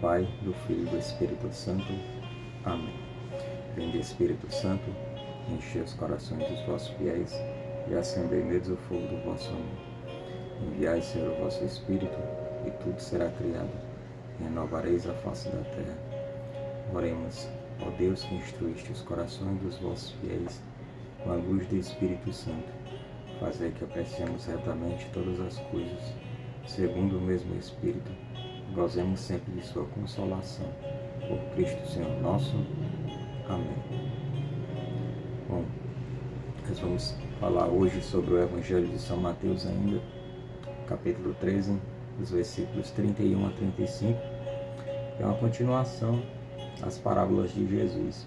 Pai, do Filho e do Espírito Santo. Amém. Vinde, Espírito Santo, enchei os corações dos vossos fiéis e acendei neles o fogo do vosso amor. Enviai, Senhor, o vosso Espírito, e tudo será criado, e renovareis a face da terra. Oremos, ó Deus, que instruíste os corações dos vossos fiéis com a luz do Espírito Santo, fazei que apreciemos retamente todas as coisas, segundo o mesmo Espírito, gozemos sempre de sua consolação. Por Cristo Senhor nosso. Amém. Bom, nós vamos falar hoje sobre o Evangelho de São Mateus ainda, capítulo 13, dos versículos 31 a 35. É uma continuação das parábolas de Jesus.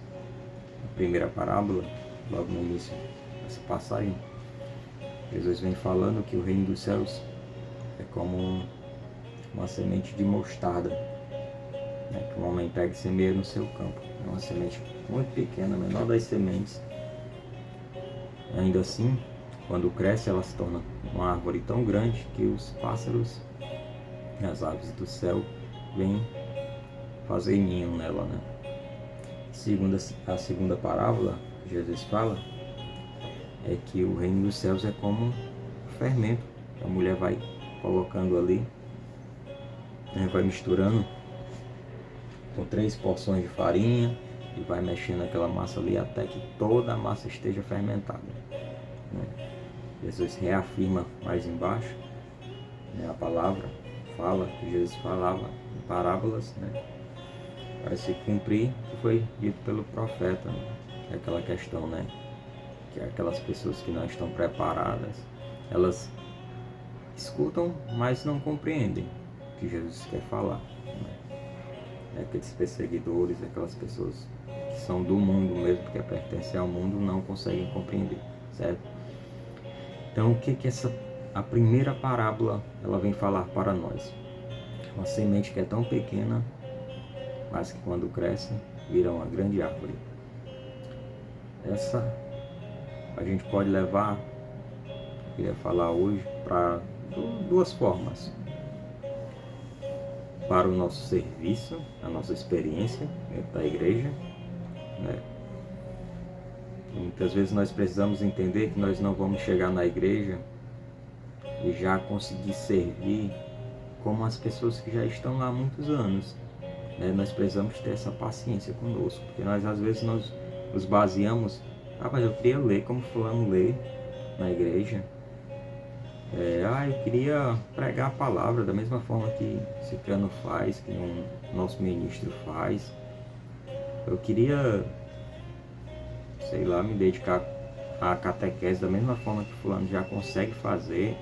A primeira parábola, logo no início dessa passagem, Jesus vem falando que o reino dos céus é como uma semente de mostarda, né, que um homem pega e semeia no seu campo. É uma semente muito pequena, a menor das sementes. Ainda assim, quando cresce, ela se torna uma árvore tão grande que os pássaros e as aves do céu vêm fazer ninho nela, né? A segunda parábola que Jesus fala é que o reino dos céus é como um fermento. A mulher vai colocando ali, né, vai misturando com 3 porções de farinha e vai mexendo aquela massa ali até que toda a massa esteja fermentada, né? Jesus reafirma mais embaixo, né, a palavra fala que Jesus falava em parábolas, né, para se cumprir o que foi dito pelo profeta, né? É aquela questão, né, que aquelas pessoas que não estão preparadas, elas escutam, mas não compreendem o que Jesus quer falar, né? Aqueles perseguidores, aquelas pessoas que são do mundo mesmo, que pertencem ao mundo, não conseguem compreender, certo? Então, o que a primeira parábola ela vem falar para nós? Uma semente que é tão pequena, mas que quando cresce, vira uma grande árvore. Essa a gente pode levar, eu queria falar hoje, para duas formas. Para o nosso serviço, a nossa experiência dentro da igreja, né? Muitas vezes nós precisamos entender que nós não vamos chegar na igreja e já conseguir servir como as pessoas que já estão lá há muitos anos, né? Nós precisamos ter essa paciência conosco, porque nós às vezes nos baseamos, mas eu queria ler como fulano lê na igreja, eu queria pregar a palavra da mesma forma que Cipriano faz, que nosso ministro faz. Eu queria, sei lá, me dedicar à catequese da mesma forma que fulano já consegue fazer.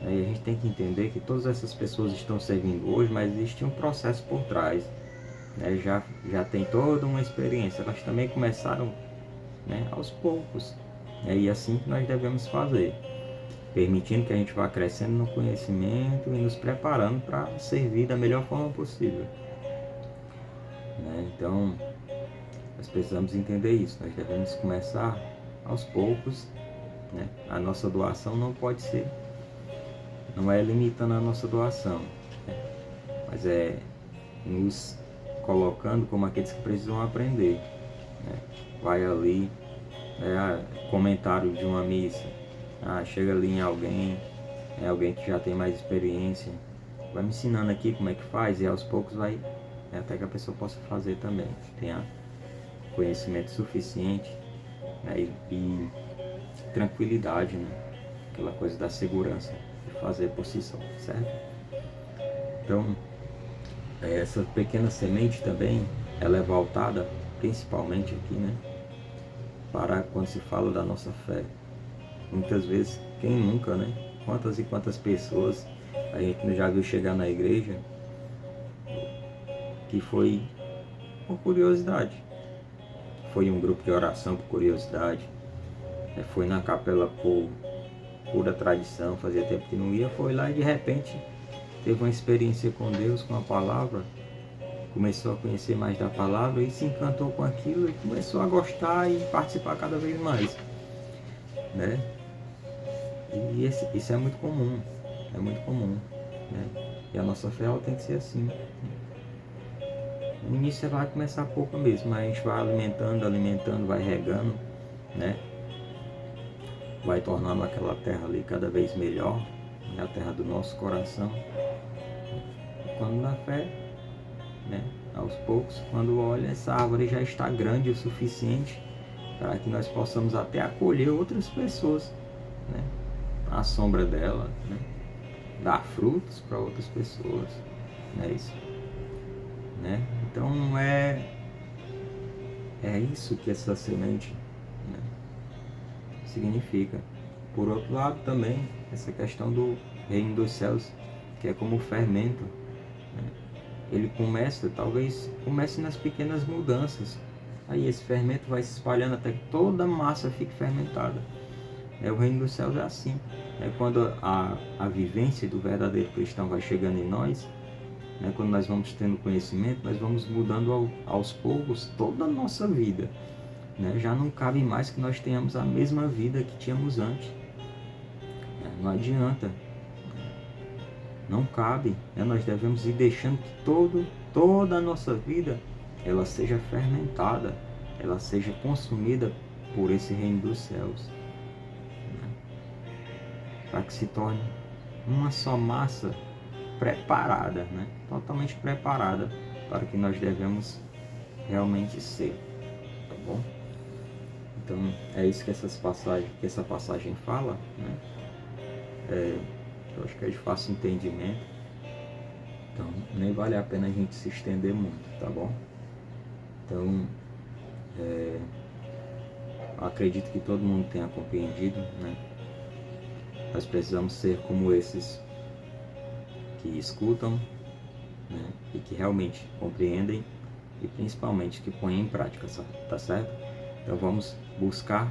E a gente tem que entender que todas essas pessoas estão servindo hoje, mas existe um processo por trás, né? Já tem toda uma experiência. Elas também começaram, né, aos poucos, né? E assim que nós devemos fazer, permitindo que a gente vá crescendo no conhecimento e nos preparando para servir da melhor forma possível, né? Então, nós precisamos entender isso. Nós devemos começar aos poucos, né? A nossa doação não é limitando a nossa doação, né? Mas é nos colocando como aqueles que precisam aprender, né? Vai ali, comentário de uma missa, chega ali em alguém que já tem mais experiência, vai me ensinando aqui como é que faz, e aos poucos vai, até que a pessoa possa fazer também, tenha conhecimento suficiente, né, e tranquilidade, né? Aquela coisa da segurança de fazer por si só, certo? Então, essa pequena semente também, ela é voltada principalmente aqui, né, para quando se fala da nossa fé. Muitas vezes, quem nunca, né? Quantas e quantas pessoas a gente já viu chegar na igreja que foi por curiosidade. Foi em um grupo de oração por curiosidade, foi na capela por pura tradição, fazia tempo que não ia, foi lá e de repente teve uma experiência com Deus, com a palavra, começou a conhecer mais da palavra e se encantou com aquilo e começou a gostar e participar cada vez mais, né? E isso é muito comum, né? E a nossa fé ela tem que ser assim. No início vai começar pouco mesmo, mas a gente vai alimentando, vai regando, né? Vai tornando aquela terra ali cada vez melhor, né? A terra do nosso coração. E quando na fé, né? Aos poucos, quando olha, essa árvore já está grande o suficiente para que nós possamos até acolher outras pessoas, né? À sombra dela, né? Dar frutos para outras pessoas, não é isso? Né? Então é isso que essa semente, né, significa. Por outro lado também, essa questão do reino dos céus, que é como o fermento, né? Ele talvez comece nas pequenas mudanças. Aí esse fermento vai se espalhando até que toda a massa fique fermentada. O reino dos céus é assim. Quando a vivência do verdadeiro cristão vai chegando em nós, né, quando nós vamos tendo conhecimento, nós vamos mudando aos poucos toda a nossa vida. Né? Já não cabe mais que nós tenhamos a mesma vida que tínhamos antes. Não adianta. Não cabe. Né? Nós devemos ir deixando que toda a nossa vida ela seja fermentada, ela seja consumida por esse reino dos céus. Né? Para que se torne uma só massa preparada, né? Totalmente preparada para o que nós devemos realmente ser, tá bom? Então é isso que essa passagem fala, né? Eu acho que é de fácil entendimento, então nem vale a pena a gente se estender muito, tá bom? Então acredito que todo mundo tenha compreendido, né? Nós precisamos ser como esses que escutam, né? E que realmente compreendem e principalmente que põem em prática, tá certo? Então vamos buscar,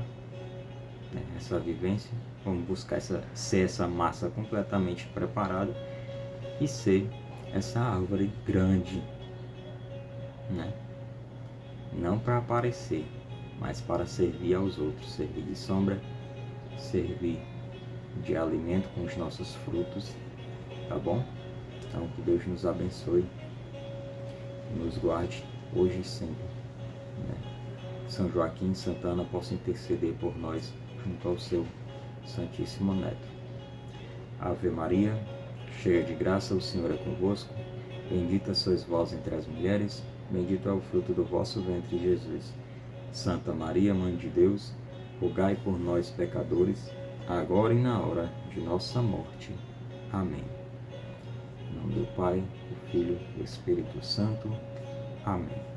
né, essa vivência, vamos buscar ser essa massa completamente preparada e ser essa árvore grande, né? Não para aparecer, mas para servir aos outros, servir de sombra, servir de alimento com os nossos frutos, tá bom? Então que Deus nos abençoe, nos guarde hoje e sempre, né? São Joaquim e Santa Ana possa interceder por nós junto ao seu Santíssimo Neto. Ave Maria, cheia de graça, o Senhor é convosco. Bendita sois vós entre as mulheres, bendito é o fruto do vosso ventre, Jesus. Santa Maria, Mãe de Deus, rogai por nós, pecadores, agora e na hora de nossa morte. Amém. Em nome do Pai, do Filho e do Espírito Santo. Amém.